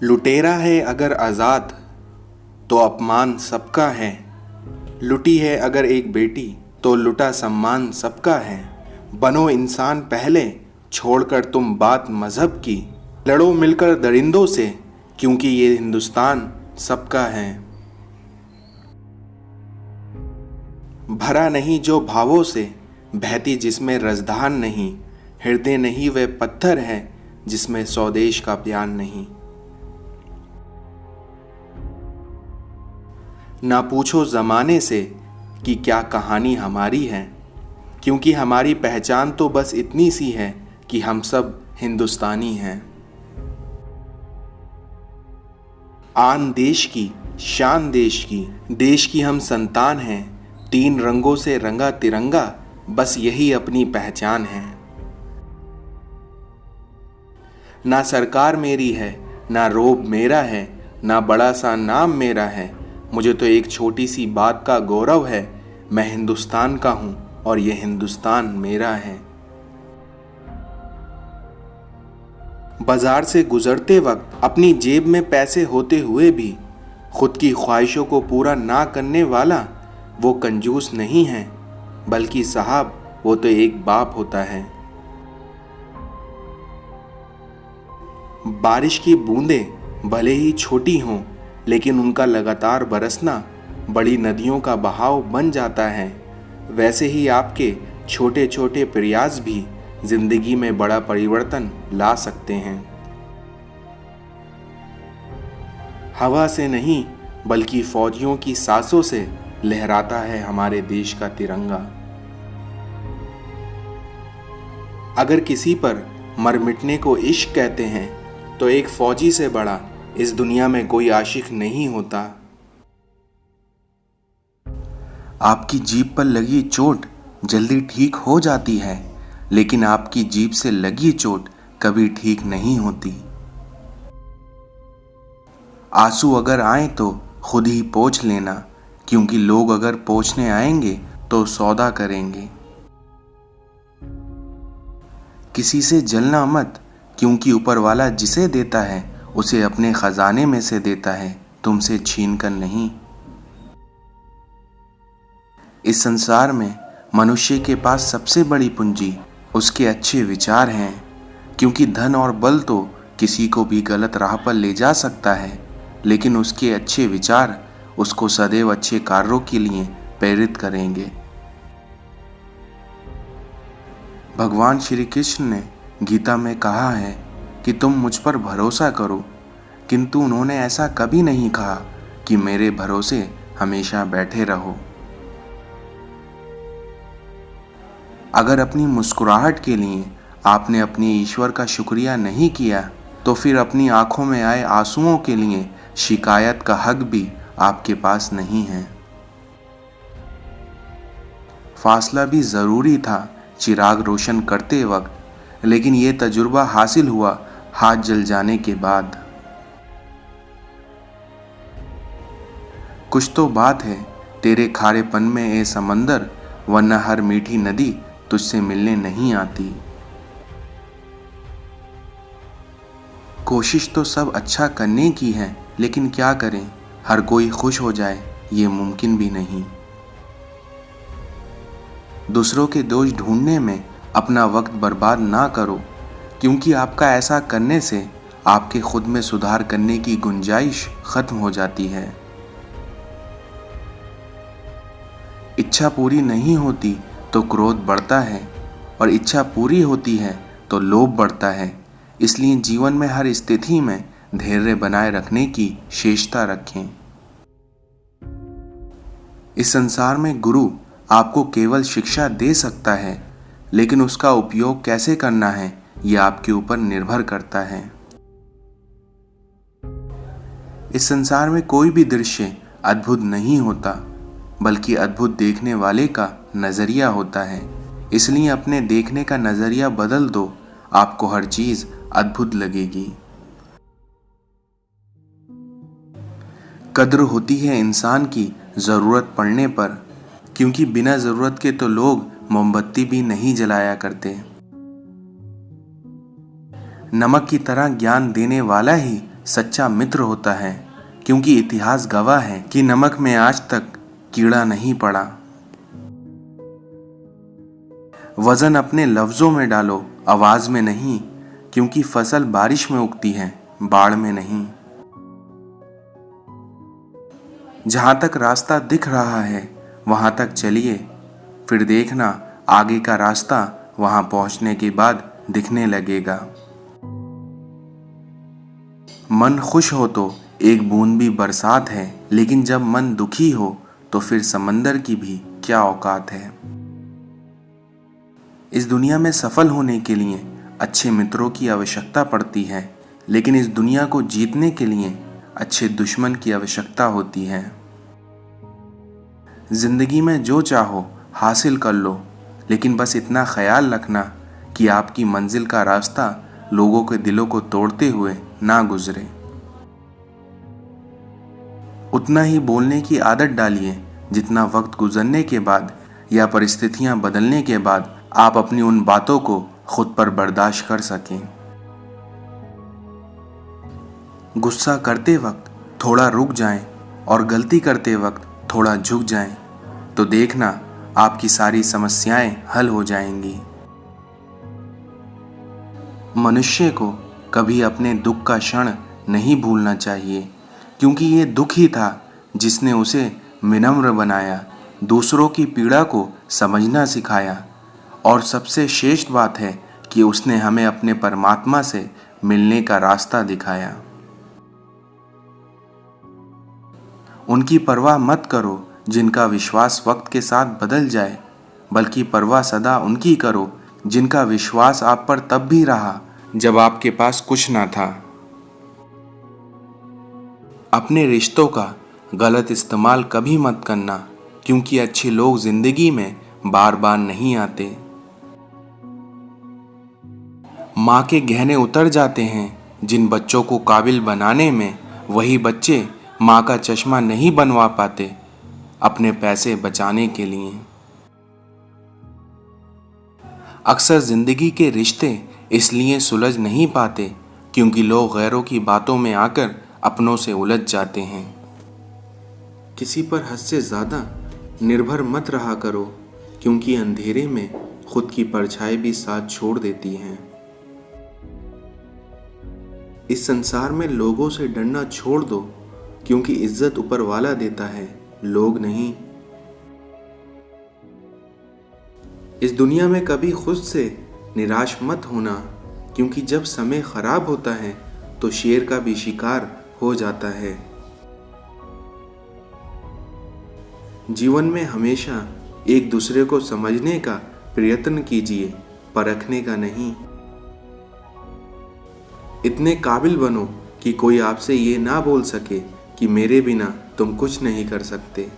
लुटेरा है अगर आज़ाद तो अपमान सबका है। लुटी है अगर एक बेटी तो लुटा सम्मान सबका है। बनो इंसान पहले, छोड़कर तुम बात मज़हब की। लड़ो मिलकर दरिंदों से, क्योंकि ये हिंदुस्तान सबका है। भरा नहीं जो भावों से, बहती जिसमें रजधान नहीं। हृदय नहीं वे पत्थर है, जिसमें स्वदेश का प्यार नहीं। ना पूछो ज़माने से कि क्या कहानी हमारी है, क्योंकि हमारी पहचान तो बस इतनी सी है कि हम सब हिंदुस्तानी हैं। आन देश की, शान देश की हम संतान हैं। 3 रंगों से रंगा तिरंगा, बस यही अपनी पहचान है। ना सरकार मेरी है, ना रोब मेरा है, ना बड़ा सा नाम मेरा है। मुझे तो एक छोटी सी बात का गौरव है, मैं हिंदुस्तान का हूँ और ये हिंदुस्तान मेरा है। बाजार से गुजरते वक्त अपनी जेब में पैसे होते हुए भी खुद की ख्वाहिशों को पूरा ना करने वाला वो कंजूस नहीं है, बल्कि साहब वो तो एक बाप होता है। बारिश की बूंदें भले ही छोटी हों, लेकिन उनका लगातार बरसना बड़ी नदियों का बहाव बन जाता है। वैसे ही आपके छोटे छोटे प्रयास भी जिंदगी में बड़ा परिवर्तन ला सकते हैं। हवा से नहीं, बल्कि फौजियों की सांसों से लहराता है हमारे देश का तिरंगा। अगर किसी पर मर मिटने को इश्क कहते हैं, तो एक फौजी से बड़ा इस दुनिया में कोई आशिक नहीं होता। आपकी जीभ पर लगी चोट जल्दी ठीक हो जाती है, लेकिन आपकी जीभ से लगी चोट कभी ठीक नहीं होती। आंसू अगर आए तो खुद ही पोंछ लेना, क्योंकि लोग अगर पोंछने आएंगे तो सौदा करेंगे। किसी से जलना मत, क्योंकि ऊपर वाला जिसे देता है उसे अपने खजाने में से देता है, तुमसे छीन कर नहीं। इस संसार में मनुष्य के पास सबसे बड़ी पूंजी उसके अच्छे विचार हैं, क्योंकि धन और बल तो किसी को भी गलत राह पर ले जा सकता है, लेकिन उसके अच्छे विचार उसको सदैव अच्छे कार्यों के लिए प्रेरित करेंगे। भगवान श्री कृष्ण ने गीता में कहा है कि तुम मुझ पर भरोसा करो, किंतु उन्होंने ऐसा कभी नहीं कहा कि मेरे भरोसे हमेशा बैठे रहो। अगर अपनी मुस्कुराहट के लिए आपने अपने ईश्वर का शुक्रिया नहीं किया, तो फिर अपनी आंखों में आए आंसुओं के लिए शिकायत का हक भी आपके पास नहीं है। फासला भी ज़रूरी था चिराग रोशन करते वक्त, लेकिन ये तजुर्बा हासिल हुआ हाथ जल जाने के बाद। कुछ तो बात है तेरे खारेपन में ए समंदर, वरना हर मीठी नदी तुझसे मिलने नहीं आती। कोशिश तो सब अच्छा करने की है, लेकिन क्या करें, हर कोई खुश हो जाए ये मुमकिन भी नहीं। दूसरों के दोष ढूंढने में अपना वक्त बर्बाद ना करो, क्योंकि आपका ऐसा करने से आपके खुद में सुधार करने की गुंजाइश खत्म हो जाती है। इच्छा पूरी नहीं होती तो क्रोध बढ़ता है, और इच्छा पूरी होती है तो लोभ बढ़ता है। इसलिए जीवन में हर स्थिति में धैर्य बनाए रखने की शेषता रखें। इस संसार में गुरु आपको केवल शिक्षा दे सकता है, लेकिन उसका उपयोग कैसे करना है यह आपके ऊपर निर्भर करता है। इस संसार में कोई भी दृश्य अद्भुत नहीं होता, बल्कि अद्भुत देखने वाले का नजरिया होता है। इसलिए अपने देखने का नजरिया बदल दो, आपको हर चीज अद्भुत लगेगी। कद्र होती है इंसान की जरूरत पड़ने पर, क्योंकि बिना जरूरत के तो लोग मोमबत्ती भी नहीं जलाया करते। नमक की तरह ज्ञान देने वाला ही सच्चा मित्र होता है, क्योंकि इतिहास गवाह है कि नमक में आज तक कीड़ा नहीं पड़ा। वजन अपने लफ्जों में डालो, आवाज में नहीं, क्योंकि फसल बारिश में उगती है, बाढ़ में नहीं। जहां तक रास्ता दिख रहा है वहां तक चलिए, फिर देखना आगे का रास्ता वहां पहुंचने के बाद दिखने लगेगा। मन खुश हो तो एक बूंद भी बरसात है, लेकिन जब मन दुखी हो तो फिर समंदर की भी क्या औकात है। इस दुनिया में सफल होने के लिए अच्छे मित्रों की आवश्यकता पड़ती है, लेकिन इस दुनिया को जीतने के लिए अच्छे दुश्मन की आवश्यकता होती है। जिंदगी में जो चाहो हासिल कर लो, लेकिन बस इतना ख्याल रखना कि आपकी मंजिल का रास्ता लोगों के दिलों को तोड़ते हुए ना गुजरे। उतना ही बोलने की आदत डालिए जितना वक्त गुजरने के बाद या परिस्थितियां बदलने के बाद आप अपनी उन बातों को खुद पर बर्दाश्त कर सकें। गुस्सा करते वक्त थोड़ा रुक जाएं और गलती करते वक्त थोड़ा झुक जाएं, तो देखना आपकी सारी समस्याएं हल हो जाएंगी। मनुष्य को कभी अपने दुख का क्षण नहीं भूलना चाहिए, क्योंकि ये दुख ही था जिसने उसे विनम्र बनाया, दूसरों की पीड़ा को समझना सिखाया, और सबसे श्रेष्ठ बात है कि उसने हमें अपने परमात्मा से मिलने का रास्ता दिखाया। उनकी परवाह मत करो जिनका विश्वास वक्त के साथ बदल जाए, बल्कि परवाह सदा उनकी करो जिनका विश्वास आप पर तब भी रहा जब आपके पास कुछ ना था। अपने रिश्तों का गलत इस्तेमाल कभी मत करना, क्योंकि अच्छे लोग जिंदगी में बार बार नहीं आते। माँ के गहने उतर जाते हैं जिन बच्चों को काबिल बनाने में, वही बच्चे माँ का चश्मा नहीं बनवा पाते अपने पैसे बचाने के लिए। अक्सर जिंदगी के रिश्ते इसलिए सुलझ नहीं पाते क्योंकि लोग गैरों की बातों में आकर अपनों से उलझ जाते हैं। किसी पर हद से ज़्यादा निर्भर मत रहा करो, क्योंकि अंधेरे में खुद की परछाई भी साथ छोड़ देती हैं। इस संसार में लोगों से डरना छोड़ दो, क्योंकि इज्जत ऊपर वाला देता है, लोग नहीं। इस दुनिया में कभी खुद से निराश मत होना, क्योंकि जब समय खराब होता है तो शेर का भी शिकार हो जाता है। जीवन में हमेशा एक दूसरे को समझने का प्रयत्न कीजिए, परखने का नहीं। इतने काबिल बनो कि कोई आपसे ये ना बोल सके कि मेरे बिना तुम कुछ नहीं कर सकते।